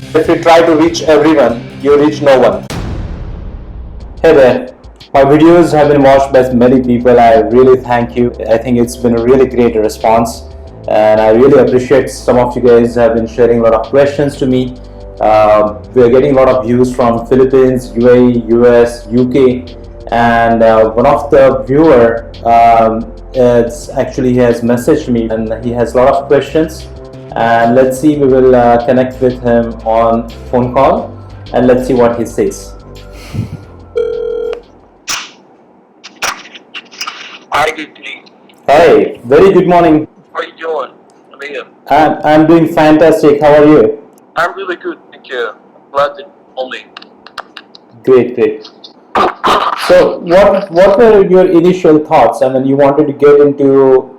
If you try to reach everyone, you reach no one. Hey there. My videos have been watched by many people. I really thank you. I think it's been a really great response, and I really appreciate some of you guys have been sharing a lot of questions to me. We are getting a lot of views from Philippines, UAE, US, UK, and one of the viewer it's actually he has messaged me and he has a lot of questions. And let's see, we will connect with him on phone call and let's see what he says. Hi, good evening. Hi, very good morning. How are you doing? Ameya. I'm doing fantastic. How are you? I'm really good, thank you. Glad to only. Great, great. So, what were your initial thoughts? I mean, you wanted to get into,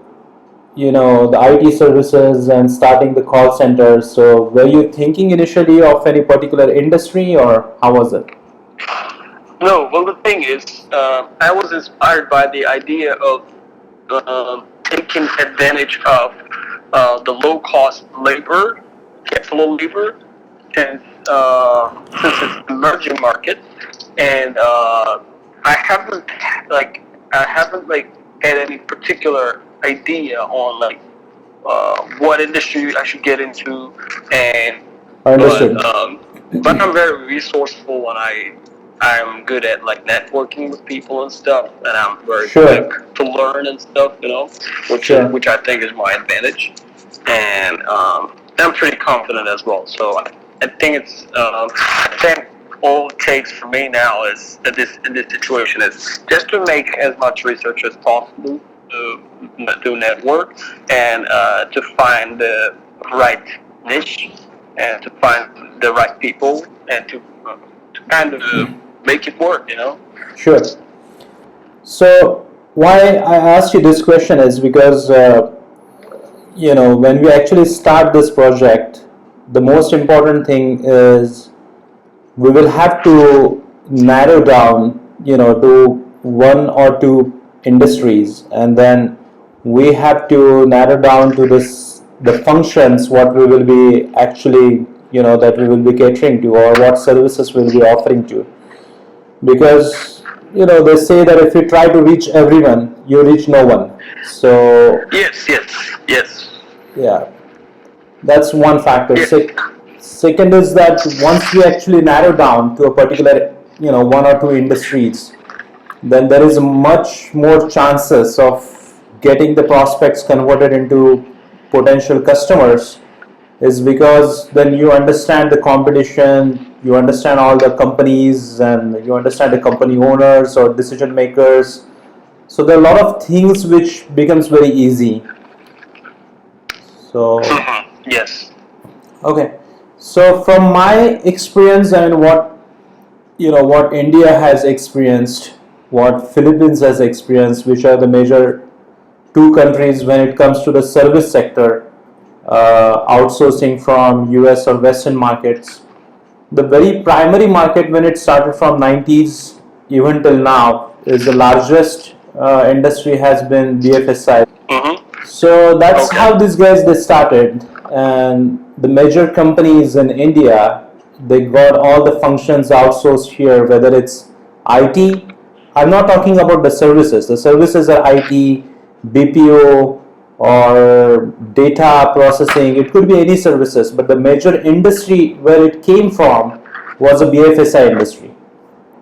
the IT services and starting the call center. So, were you thinking initially of any particular industry, or how was it? No, well, the thing is, I was inspired by the idea of taking advantage of the low-cost labor, capital labor, and since it's an emerging market, and I haven't had any particular idea on what industry I should get into, and Understood. but I'm very resourceful and I'm good at networking with people and stuff, and I'm very Sure. quick to learn and stuff, Sure. which I think is my advantage, and I'm pretty confident as well. So I think I think all it takes for me now is in this situation is just to make as much research as possible to network and to find the right niche and to find the right people and to kind of make it work. Sure. So why I asked you this question is because when we actually start this project, the most important thing is we will have to narrow down, to one or two industries, and then we have to narrow down to the functions what we will be actually, that we will be catering to, or what services we'll be offering to. Because they say that if you try to reach everyone, you reach no one. So Yes. yeah, that's one factor. Yes. Second is that once we actually narrow down to a particular, one or two industries, then there is much more chances of getting the prospects converted into potential customers, is because then you understand the competition, you understand all the companies, and you understand the company owners or decision makers. So there are a lot of things which becomes very easy. So Yes. okay. So from my experience and what India has experienced, what Philippines has experienced, which are the major two countries when it comes to the service sector, outsourcing from US or Western markets. The very primary market when it started from 90s even till now is the largest industry has been BFSI. So that's Okay. how these guys they started, and the major companies in India, they got all the functions outsourced here, whether it's IT. I'm not talking about the services. The services are IT, BPO, or data processing. It could be any services, but the major industry where it came from was a BFSI industry.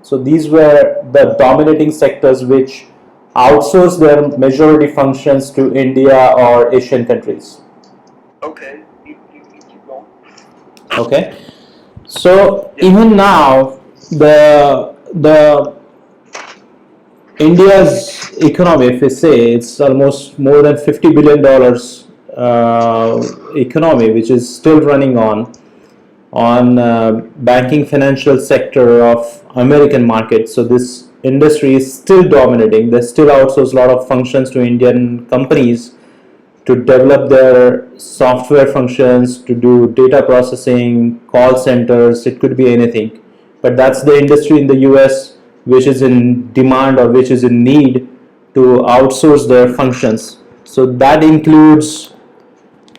So these were the dominating sectors which outsource their majority functions to India or Asian countries. Okay. You keep going. Okay, so even now the India's economy, if we say, it's almost more than $50 billion economy, which is still running on banking financial sector of American market. So this industry is still dominating. They still outsource a lot of functions to Indian companies to develop their software functions, to do data processing, call centers. It could be anything, but that's the industry in the US which is in demand or which is in need to outsource their functions. So that includes,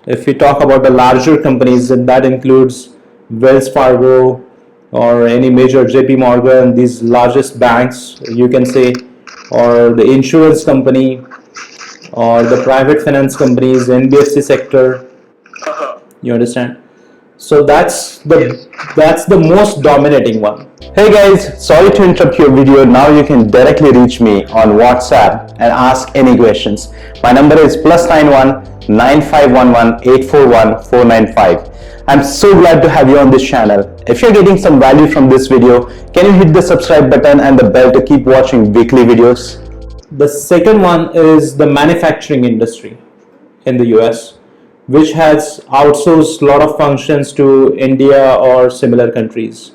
if we talk about the larger companies, then that includes Wells Fargo or any major JP Morgan, these largest banks, you can say, or the insurance company or the private finance companies, NBFC sector. Uh-huh. You understand? So Yes. that's the most dominating one. Hey guys, sorry to interrupt your video. Now you can directly reach me on WhatsApp and ask any questions. My number is +91 9511 841 495. I'm so glad to have you on this channel. If you're getting some value from this video, can you hit the subscribe button and the bell to keep watching weekly videos? The second one is the manufacturing industry in the US, which has outsourced a lot of functions to India or similar countries.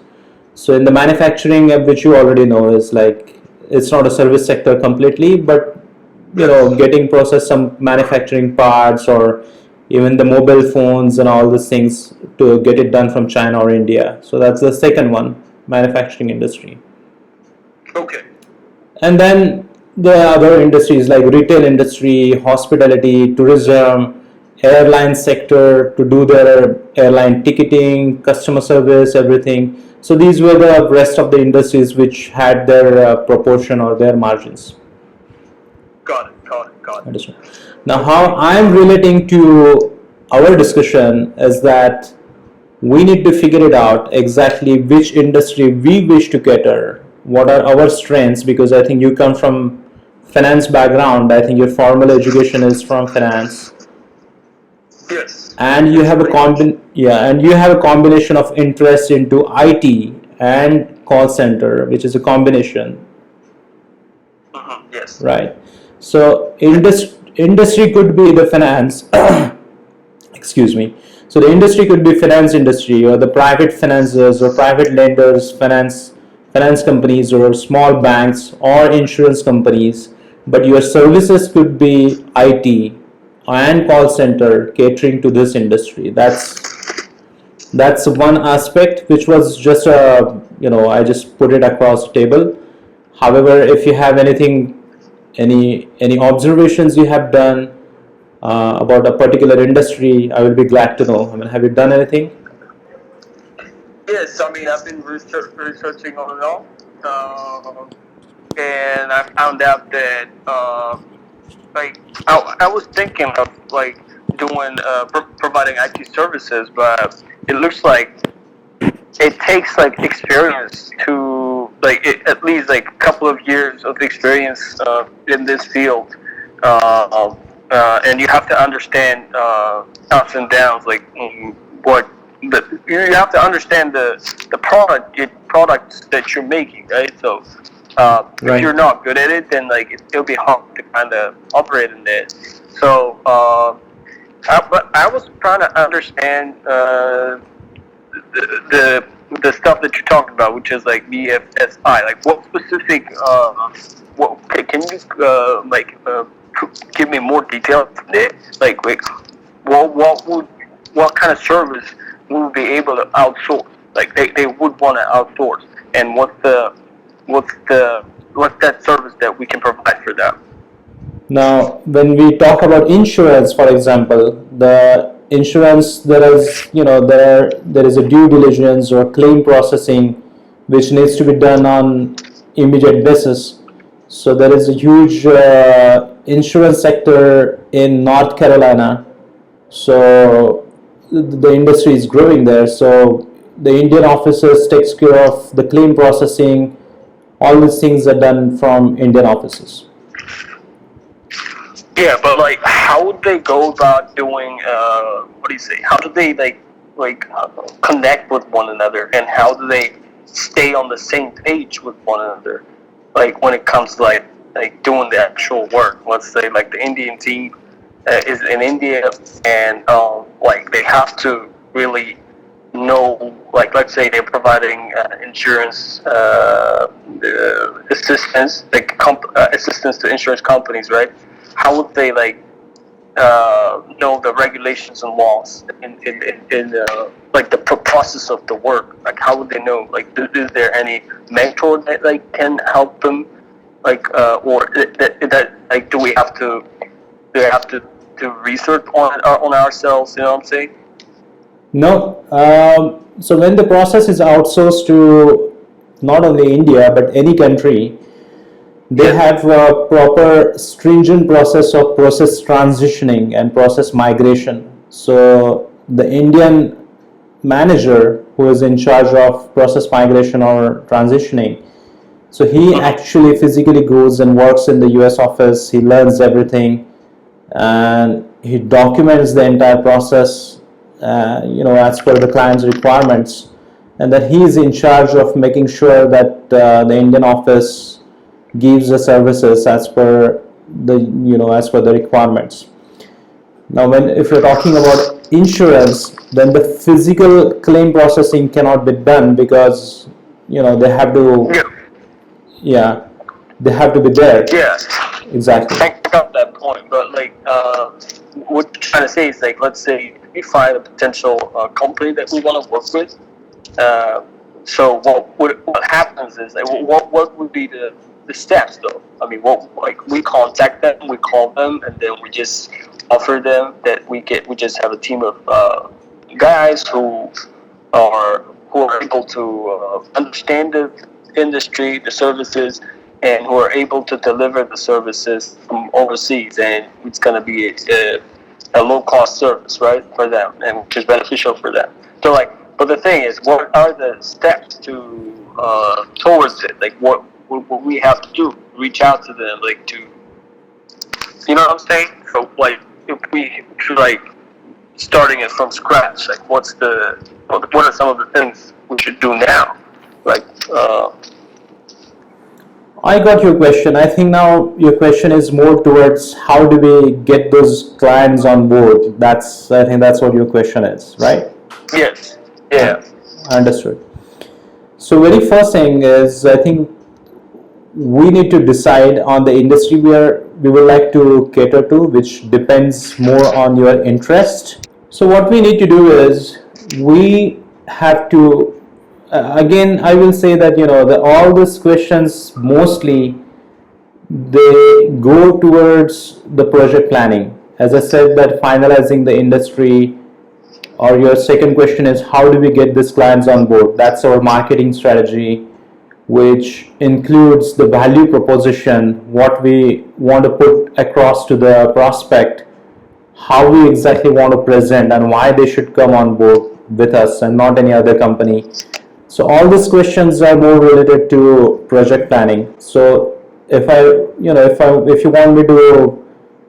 So in the manufacturing, which you already know, is like it's not a service sector completely, but Yes. getting processed some manufacturing parts or even the mobile phones and all these things to get it done from China or India. So that's the second one, manufacturing industry. Okay. And then the other industries like retail industry, hospitality, tourism, airline sector to do their airline ticketing, customer service, everything. So these were the rest of the industries which had their proportion or their margins. Got it. Got it. Got it. Understand. Now, how Okay. I am relating to our discussion is that we need to figure it out exactly which industry we wish to cater, what are our strengths, because I think you come from finance background. I think your formal education is from finance, Yes. and you Yes. have a Pretty much. and you have a combination of interest into IT and call center, which is a combination, Yes. right? So industry could be the finance. Excuse me. So the industry could be finance industry or the private financiers or private lenders, finance companies or small banks or insurance companies. But your services could be IT and call center catering to this industry. That's one aspect which was just a I just put it across the table. However, if you have anything, any observations you have done about a particular industry, I will be glad to know. I mean, have you done anything? Yes. I mean, I've been researching on and on, and I found out that like I was thinking of like doing providing IT services, but it looks like it takes like experience to at least like a couple of years of experience in this field, and you have to understand ups and downs, like what you have to understand the products that you're making, right? So if you're Right. not good at it, then like it'll be hard to kind of operate in it. So but I was trying to understand the stuff that you talked about, which is like BFSI. Like, what specific? What can you give me more details on it? Like, what kind of service would we be able to outsource? Like, they would want to outsource, and what's that service that we can provide for them? Now, when we talk about insurance, for example, the insurance there is a due diligence or claim processing which needs to be done on immediate basis. So there is a huge insurance sector in North Carolina. So the industry is growing there. So the Indian offices takes care of the claim processing. All these things are done from Indian offices. Yeah, but like, how would they go about doing? What do you say? How do they connect with one another, and how do they stay on the same page with one another? Like when it comes to like doing the actual work. Let's say like the Indian team is in India, and like they have to really know, like let's say they're providing insurance assistance, like assistance to insurance companies, right? How would they know the regulations and laws in like the process of the work? Like how would they know? Like is there any mentor that like can help them? Like or that like do we have to research on ourselves? You know what I'm saying? No. So when the process is outsourced to not only India but any country, they Yes. have a proper stringent process of process transitioning and process migration. So the Indian manager who is in charge of process migration or transitioning, so he Mm-hmm. actually physically goes and works in the US office. He learns everything and he documents the entire process, as per the client's requirements, and that he is in charge of making sure that the Indian office gives the services as per the requirements. Now, when if you're talking about insurance, then the physical claim processing cannot be done because they have to, Yeah. yeah, they have to be there. Yeah. Exactly. I got that point, but like, what you're trying to say is like, let's say we find a potential company that we want to work with. Uh, so what happens is like, what would be the steps though? I mean, what like we contact them, we call them, and then we just offer them that we just have a team of guys who are able to understand the industry, the services, and who are able to deliver the services from overseas, and it's going to be a low cost service, right, for them, and which is beneficial for them. So, like, but the thing is, what are the steps to towards it? Like, what we have to do? Reach out to them, like, to you know what I'm saying? So, like, if we like starting it from scratch, like, what are some of the things we should do now? Like, I got your question. I think now your question is more towards how do we get those clients on board. I think that's what your question is, right? yes, Uh, yeah, Understood. So very first thing is I think we need to decide on the industry we would like to cater to, which depends more on your interest. So what we need to do is we have to again I will say that all these questions mostly they go towards the project planning. As I said, that finalizing the industry, or your second question is how do we get these clients on board? That's our marketing strategy, which includes the value proposition, what we want to put across to the prospect, how we exactly want to present, and why they should come on board with us and not any other company. So all these questions are more related to project planning. So if you want me to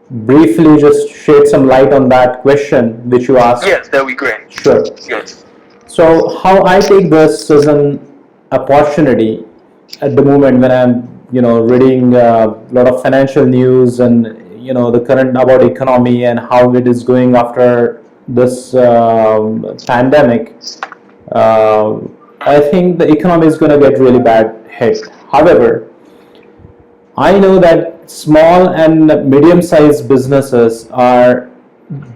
briefly just shed some light on that question which you asked, yes, that would be great. sure. Yes, So how I take this as an opportunity at the moment when I'm reading a lot of financial news and the current about economy and how it is going after this pandemic. Uh, I think the economy is going to get really bad hit. However, I know that small and medium-sized businesses are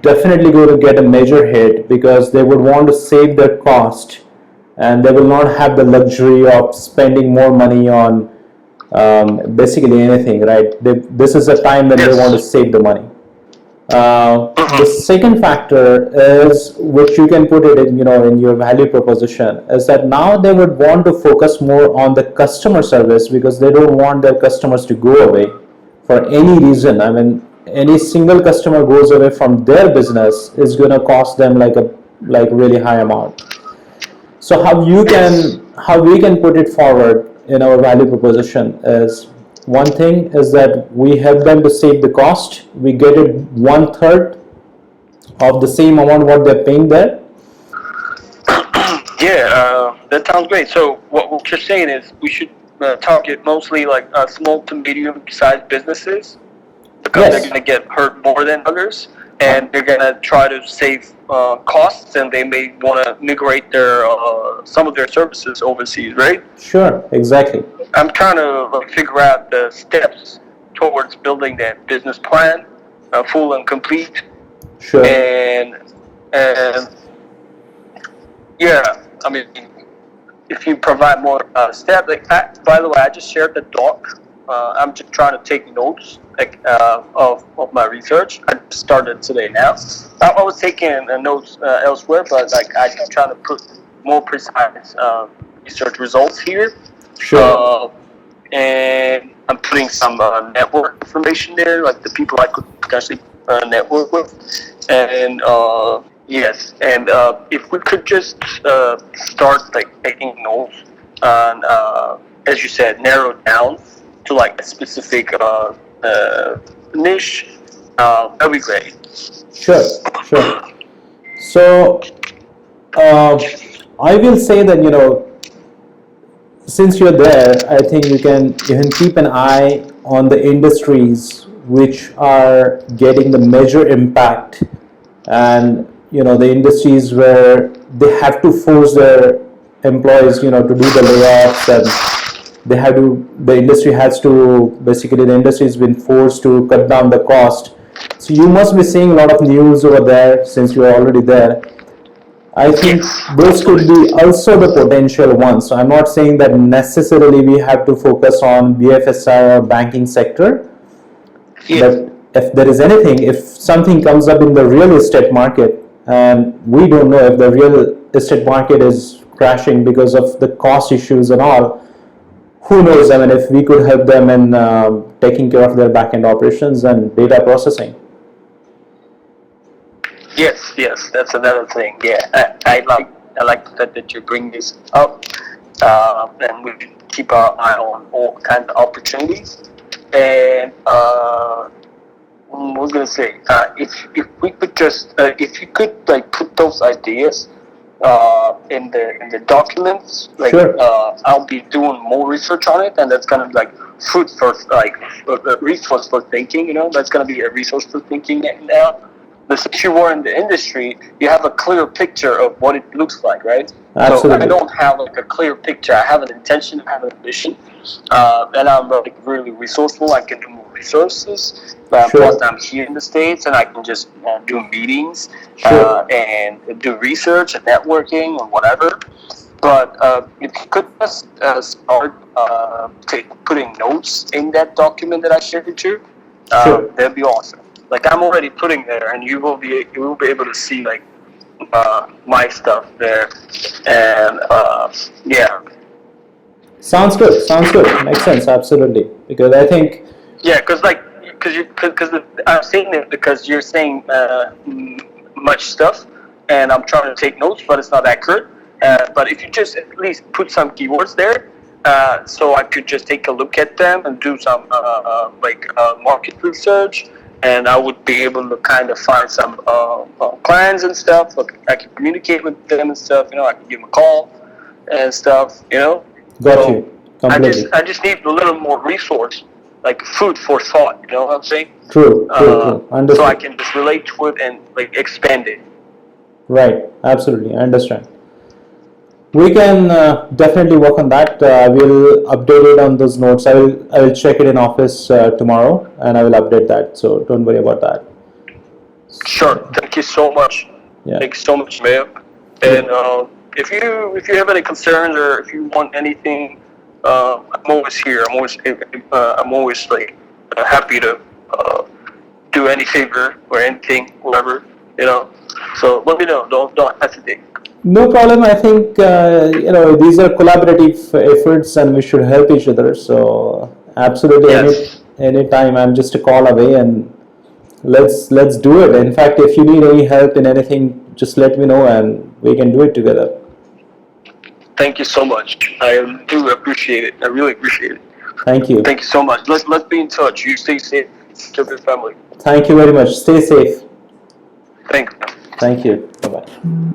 definitely going to get a major hit because they would want to save their cost and they will not have the luxury of spending more money on basically anything, right? This is a time when they want to yes, save the money. The mm-hmm. second factor is, which you can put it in, in your value proposition, is that now they would want to focus more on the customer service because they don't want their customers to go away for any reason. I mean, any single customer goes away from their business is going to cost them like really high amount. So Yes, how we can put it forward in our value proposition is, one thing is that we help them to save the cost. We get it one third of the same amount what they're paying there. yeah, that sounds great. So what you're saying is we should target mostly like small to medium sized businesses because they're going Yes. to get hurt more than others, Uh, and they're going to try to save costs, and they may want to migrate their some of their services overseas, right? sure, exactly. I'm trying to like figure out the steps towards building that business plan, full and complete, Sure. and and yeah, I mean, if you provide more steps, like by the way, I just shared the doc I'm just trying to take notes of my research. I started today now. I was taking notes elsewhere, but like I'm trying to put more precise research results here. Sure. And I'm putting some network information there, like the people I could potentially network with. And yes, and if we could just start like taking notes and as you said, narrow down to like a specific niche, that'd be great. Sure. Sure. So uh, I will say that since you're there, I think you can keep an eye on the industries which are getting the major impact, and the industries where they have to force their employees to do the layoffs, and the industry has to basically the industry has been forced to cut down the cost. So you must be seeing a lot of news over there since you are already there. I think Yes, those could absolutely. be also the potential ones. So I'm not saying that necessarily we have to focus on BFSI or banking sector, Yes, but if there is anything, if something comes up in the real estate market, and we don't know if the real estate market is crashing because of the cost issues and all, who knows? I mean, if we could help them in taking care of their back-end operations and data processing. yes, that's another thing. Yeah, I like the fact that you bring this up, and we should keep our eye on all kinds of opportunities. And we're gonna say, if we could just if you could like put those ideas in the documents, like Sure. I'll be doing more research on it, and that's gonna be like food for like resource for thinking. That's gonna be a resource for thinking now. Since you were in the industry, you have a clear picture of what it looks like, right? So I Absolutely. don't have like a clear picture. I have an intention, I have an ambition, and I'm like really resourceful. I can do more resources. Sure. Plus, I'm here in the States, and I can just do meetings Sure. and do research and networking or whatever. But if you could just start putting notes in that document that I shared with you, Sure. that'd be awesome. Like I'm already putting there, and you will be able to see like my stuff there, and yeah, Sounds good. Sounds good. Makes sense. Absolutely. Because I think, yeah, because I'm saying it because you're saying much stuff, and I'm trying to take notes, but it's not accurate. But if you just at least put some keywords there, so I could just take a look at them and do some market research, and I would be able to kind of find some clients and stuff. Like I can communicate with them and stuff. I can give them a call and stuff. got So you completely. I just need a little more resource, like food for thought. You know what I'm saying? True. True. True. So I Understood. can just relate to it and like expand it. Right. Absolutely. I understand. We can definitely work on that. We'll update it on those notes. I will check it in office tomorrow, and I will update that. So don't worry about that. Sure. Thank you so much. Yeah. Thank you so much, Mayor. Yeah. And if you have any concerns or if you want anything, I'm always here. I'm always like happy to do any favor or anything, whatever. So let me know. Don't hesitate. No problem. I think these are collaborative efforts, and we should help each other. So absolutely, Yes. any time I'm just a call away, and let's do it. In fact, if you need any help in anything, just let me know, and we can do it together. Thank you so much. I do appreciate it. I really appreciate it. Thank you. Thank you so much. Let's be in touch. You stay safe. Take care of your family. Thank you very much. Stay safe. Thank you. Thank you. Bye bye.